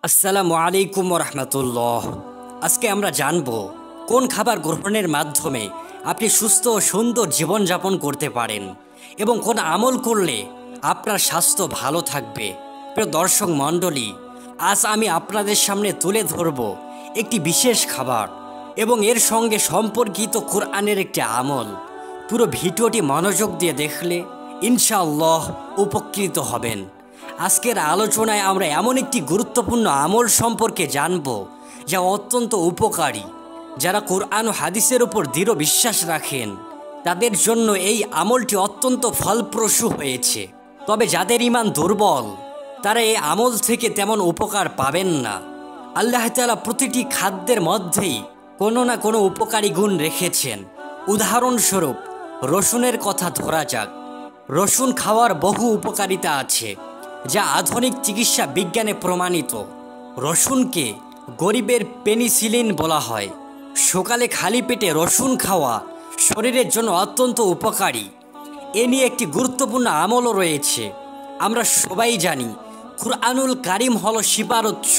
আসসালামু আলাইকুম রহমতুল্লাহ। আজকে আমরা জানব কোন খাবার গ্রহণের মাধ্যমে আপনি সুস্থ ও সুন্দর জীবনযাপন করতে পারেন এবং কোন আমল করলে আপনার স্বাস্থ্য ভালো থাকবে। প্রিয় দর্শক মণ্ডলী, আজ আমি আপনাদের সামনে তুলে ধরব একটি বিশেষ খাবার এবং এর সঙ্গে সম্পর্কিত কোরআনের একটি আমল। পুরো ভিডিওটি মনোযোগ দিয়ে দেখলে ইনশাআল্লাহ উপকৃত হবেন। আজকের আলোচনায় আমরা এমন একটি গুরুত্বপূর্ণ আমল সম্পর্কে জানব যা অত্যন্ত উপকারী। যারা কোরআন ও হাদিসের উপর দৃঢ় বিশ্বাস রাখেন তাদের জন্য এই আমলটি অত্যন্ত ফলপ্রসূ হয়েছে। তবে যাদের ঈমান দুর্বল তারা এই আমল থেকে তেমন উপকার পাবেন না। আল্লাহ তাআলা প্রতিটি খাদ্যের মধ্যেই কোনো না কোনো উপকারী গুণ রেখেছেন। উদাহরণস্বরূপ রসুনের কথা ধরা যাক। রসুন খাওয়ার বহু উপকারিতা আছে যা আধুনিক চিকিৎসা বিজ্ঞানে প্রমাণিত। রসুনকে গরিবের পেনিসিলিন বলা হয়। সকালে খালি পেটে রসুন খাওয়া শরীরের জন্য অত্যন্ত উপকারী। এ নিয়ে একটি গুরুত্বপূর্ণ আমলও রয়েছে। আমরা সবাই জানি কুরআনুল কারীম হলো শিফার উৎস।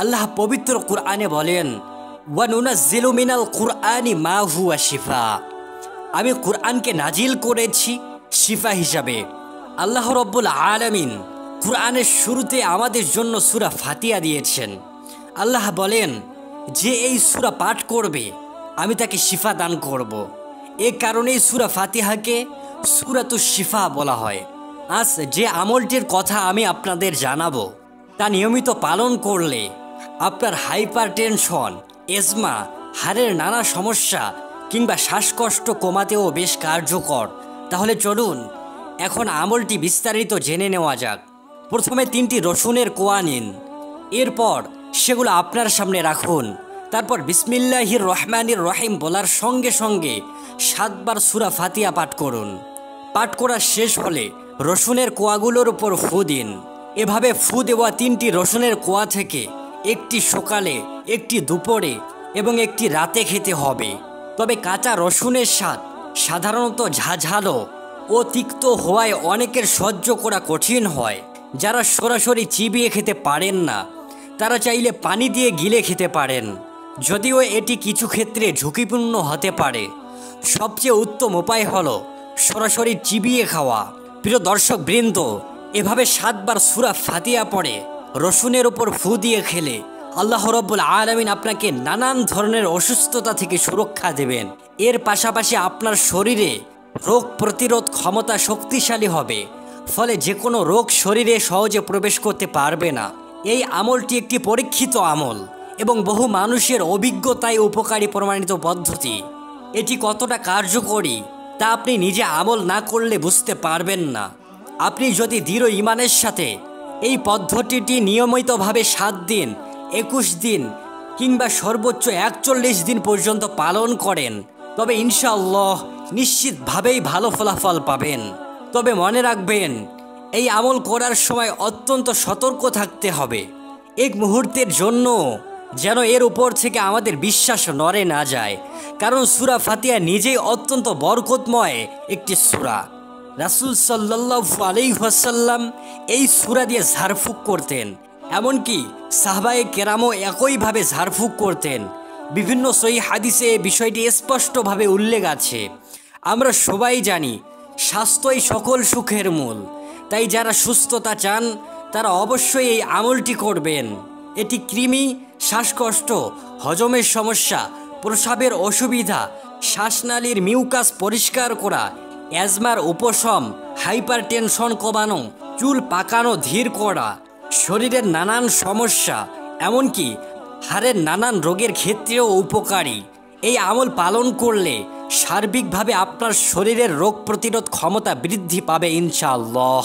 আল্লাহ পবিত্র কুরআনে বলেন, ওয়া নুনাজ্জিলু মিনাল কুরআনি মা হুয়া শিফা। আমি কুরআনকে নাজিল করেছি শিফা হিসাবে। আল্লাহ রব্বুল আলামিন কুরআনের শুরুতে আমাদের জন্য সূরা ফাতিহা দিয়েছেন। আল্লাহ বলেন, যে এই সূরা পাঠ করবে আমি তাকে শিফা দান করব। এ কারণেই সূরা ফাতিহাকে সূরাতুশ শিফা বলা হয়। আজ যে আমলটির কথা আমি আপনাদের জানাবো তা নিয়মিত পালন করলে আপনার হাইপারটেনশন, এজমা, হাড়ের নানা সমস্যা কিংবা শ্বাসকষ্ট কমাতেও বেশ কার্যকর। তাহলে চলুন এখন আমলটি বিস্তারিত জেনে নেওয়া যাক। প্রথমে 3টি রসুনের কোয়া নিন। এরপর সেগুলো আপনার সামনে রাখুন। তারপর বিসমিল্লাহির রহমানির রহিম বলার সঙ্গে সঙ্গে 7 বার সূরা ফাতিহা পাঠ করুন। পাঠ করা শেষ হলে রসুনের কোয়াগুলোর উপর ফু দিন। এভাবে ফু দেওয়া 3টি রসুনের কোয়া থেকে একটি সকালে, একটি দুপুরে এবং একটি রাতে খেতে হবে। তবে কাঁচা রসুনের স্বাদ সাধারণত ঝাঝালো ও তিক্ত হওয়ায় অনেকের সহ্য করা কঠিন হয়। যারা সরাসরি চিবিয়ে খেতে পারেন না তারা চাইলে পানি দিয়ে গিলে খেতে পারেন, যদিও এটি কিছু ক্ষেত্রে ঝুঁকিপূর্ণ হতে পারে। সবচেয়ে উত্তম উপায় হলো সরাসরি চিবিয়ে খাওয়া। প্রিয় দর্শক বৃন্দ, এভাবে 7 বার সূরা ফাতিহা পড়ে রসুনের উপর ফু দিয়ে খেলে আল্লাহ রব্বুল আলামিন আপনাকে নানান ধরনের অসুস্থতা থেকে সুরক্ষা দেবেন। এর পাশাপাশি আপনার শরীরে রোগ প্রতিরোধ ক্ষমতা শক্তিশালী হবে, ফলে যে কোনো রোগ শরীরে সহজে প্রবেশ করতে পারবে না। এই আমলটি একটি পরীক্ষিত আমল এবং বহু মানুষের অভিজ্ঞতায় উপকারী প্রমাণিত পদ্ধতি। এটি কতটা কার্যকরী তা আপনি নিজে আমল না করলে বুঝতে পারবেন না। আপনি যদি দৃঢ় ঈমানের সাথে এই পদ্ধতিটি নিয়মিতভাবে 7 দিন, 21 দিন কিংবা সর্বোচ্চ 41 দিন পর্যন্ত পালন করেন তবে ইনশাআল্লাহ নিশ্চিতভাবেই ভালো ফলাফল পাবেন। তবে মনে রাখবেন, এই আমল করার সময় অত্যন্ত সতর্ক থাকতে হবে। এক মুহূর্তের জন্য যেন এর উপর থেকে আমাদের বিশ্বাস নড়ে না যায়, কারণ সূরা ফাতিহা নিজেই অত্যন্ত বরকতময় একটি সূরা। রাসূল সাল্লাল্লাহু আলাইহি ওয়াসাল্লাম এই সূরা দিয়ে ঝাড়ফুঁক করতেন। এমনকি সাহাবায়ে কেরামও একইভাবে ঝাড়ফুঁক করতেন। বিভিন্ন সহিহ হাদিসে এই বিষয়টি স্পষ্টভাবে উল্লেখ আছে। আমরা সবাই জানি স্বাস্থ্যই সকল সুখের মূল। তাই যারা সুস্থতা চান তারা অবশ্যই এই আমলটি করবেন। এটি কৃমি, শ্বাসকষ্ট, হজমের সমস্যা, প্রস্রাবের অসুবিধা, শ্বাসনালীর মিউকাস পরিষ্কার করা, অ্যাজমার উপশম, হাইপারটেনশন কমানো, চুল পাকানো ধীর করা, শরীরের নানান সমস্যা, এমনকি হাড়ের নানান রোগের ক্ষেত্রেও উপকারী। এই আমল পালন করলে সার্বিকভাবে আপনার শরীরের রোগ প্রতিরোধ ক্ষমতা বৃদ্ধি পাবে ইনশাআল্লাহ।